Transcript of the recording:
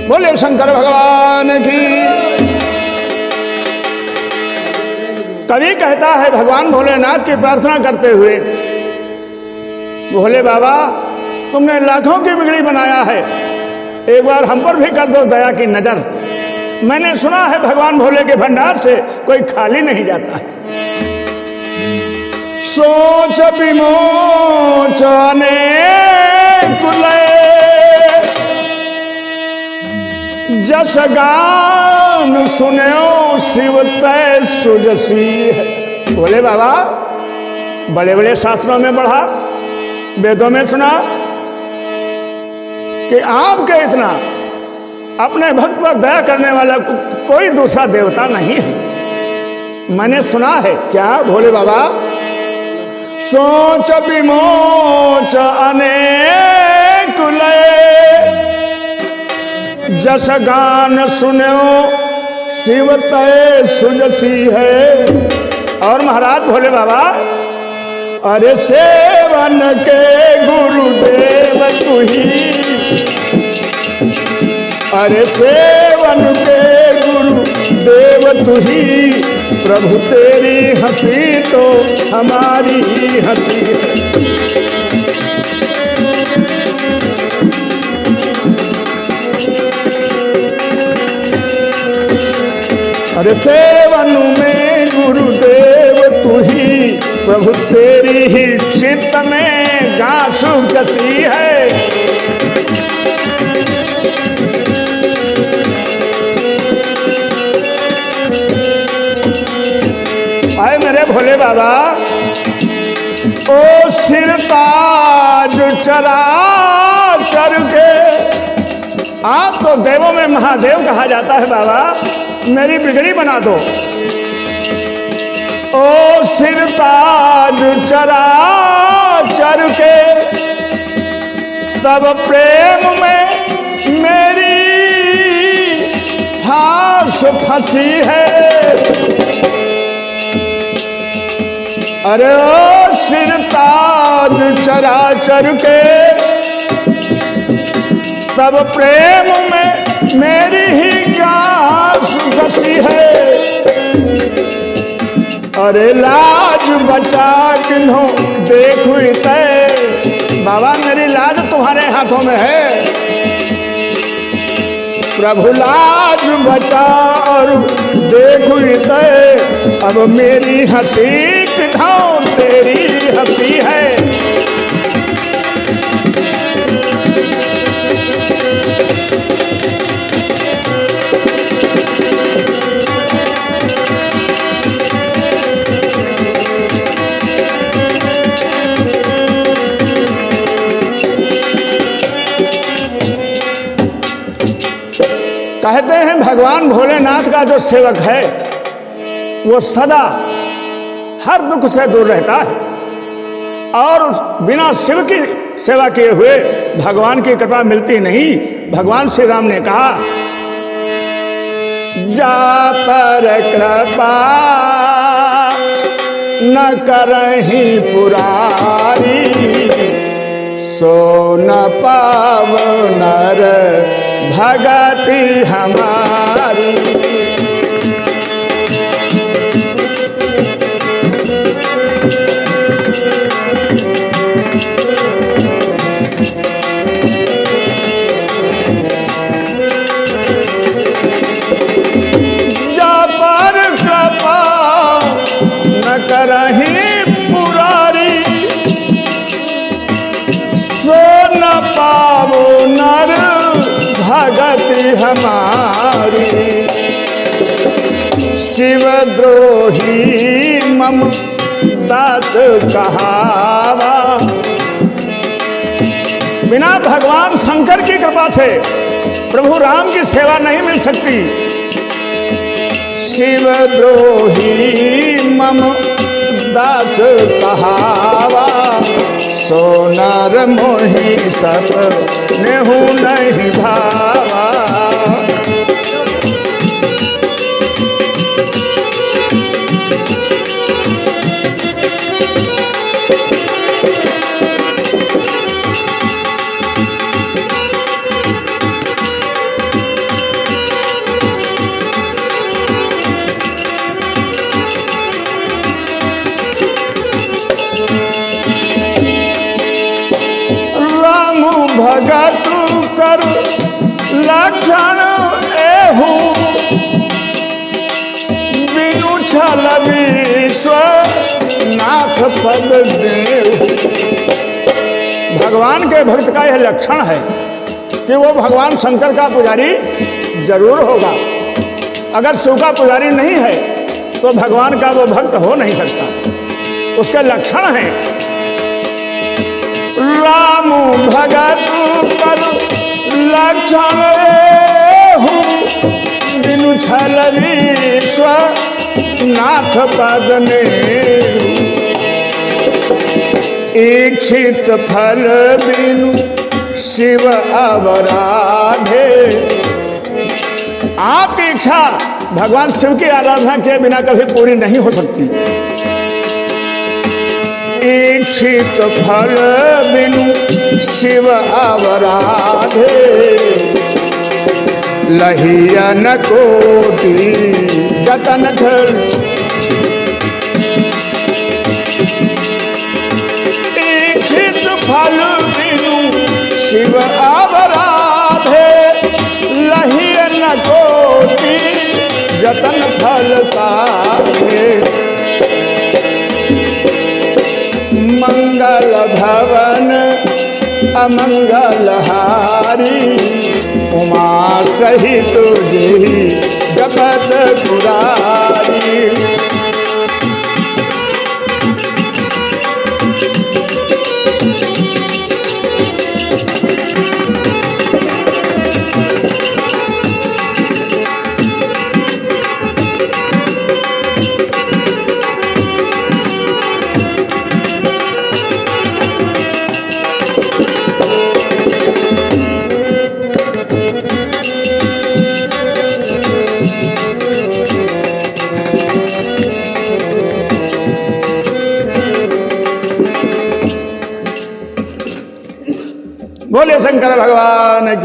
बोले शंकर भगवान की। कवि कहता है भगवान भोलेनाथ की प्रार्थना करते हुए, भोले बाबा तुमने लाखों की बिगड़ी बनाया है, एक बार हम पर भी कर दो दया की नजर। मैंने सुना है भगवान भोले के भंडार से कोई खाली नहीं जाता है। सोच विमोचने कुले जस गान सुनो शिव तय सुजसी है। बोले बाबा बड़े बड़े शास्त्रों में पढ़ा, वेदों में सुना कि आपके इतना अपने भक्त पर दया करने वाला कोई दूसरा देवता नहीं है। मैंने सुना है। क्या भोले बाबा? सोच विमोच अनेक जस गान सुनो शिव तय सुजसी है। और महाराज भोले बाबा, अरे सेवन के गुरुदेव तू ही, अरे सेवन के गुरुदेव तू ही, प्रभु तेरी हंसी तो हमारी हंसी है। अरे सेवन में गुरुदेव तू ही, प्रभु तेरी ही चित्त में गासु कसी है। आए मेरे भोले बाबा, ओ सिर ताज चरा चर के, आप तो देवों में महादेव कहा जाता है बाबा, मेरी बिगड़ी बना दो। ओ सिर ताज चरा चर के, तब प्रेम में मेरी फांस फंसी है। अरे ओ सिर ताज चरा चर के, तब प्रेम में मेरी ही गास फंसी है। अरे लाज बचा किन्हों देखू तय, बाबा मेरी लाज तुम्हारे हाथों में है। प्रभु लाज बचा और देखू तय, अब मेरी हंसी किधों तेरी हंसी है। कहते हैं भगवान भोलेनाथ का जो सेवक है वो सदा हर दुख से दूर रहता है, और बिना शिव की सेवा किए हुए भगवान की कृपा मिलती नहीं। भगवान श्री राम ने कहा, जा पर कृपा न करहि पुरारी, सो न पाव नर भगति हमारी। जबर कृपा न करहि पुरारी, सो न पावो नर भगति हमारी। शिवद्रोही मम दास कहावा, बिना भगवान शंकर की कृपा से प्रभु राम की सेवा नहीं मिल सकती। शिवद्रोही मम दास कहावा, सो नर मोहि सब नेहु नहीं भावा। भगत कर लक्षण एहू बिनु छल विश्व नाथ पद देहु। भगवान के भक्त का यह लक्षण है कि वो भगवान शंकर का पुजारी जरूर होगा। अगर शिव का पुजारी नहीं है तो भगवान का वो भक्त हो नहीं सकता। उसके लक्षण हैं राम भगत कर लक्षण एहू बिनु छल विश्व नाथ पद नेहु। इच्छित फल बिनु शिव अवराधे। आपकी इच्छा भगवान शिव की आराधना किए बिना कभी पूरी नहीं हो सकती। इच्छित फल बिनु शिव अवराधे। लहियन कोटि जतन छल। इच्छित फल बिनु शिव अवराधे। लहियन कोटि जतन फल साधे। मंगल भवन अमंगल हारी। उमा सहित जेहि जगत पुरारी। बोले शंकर भगवान की।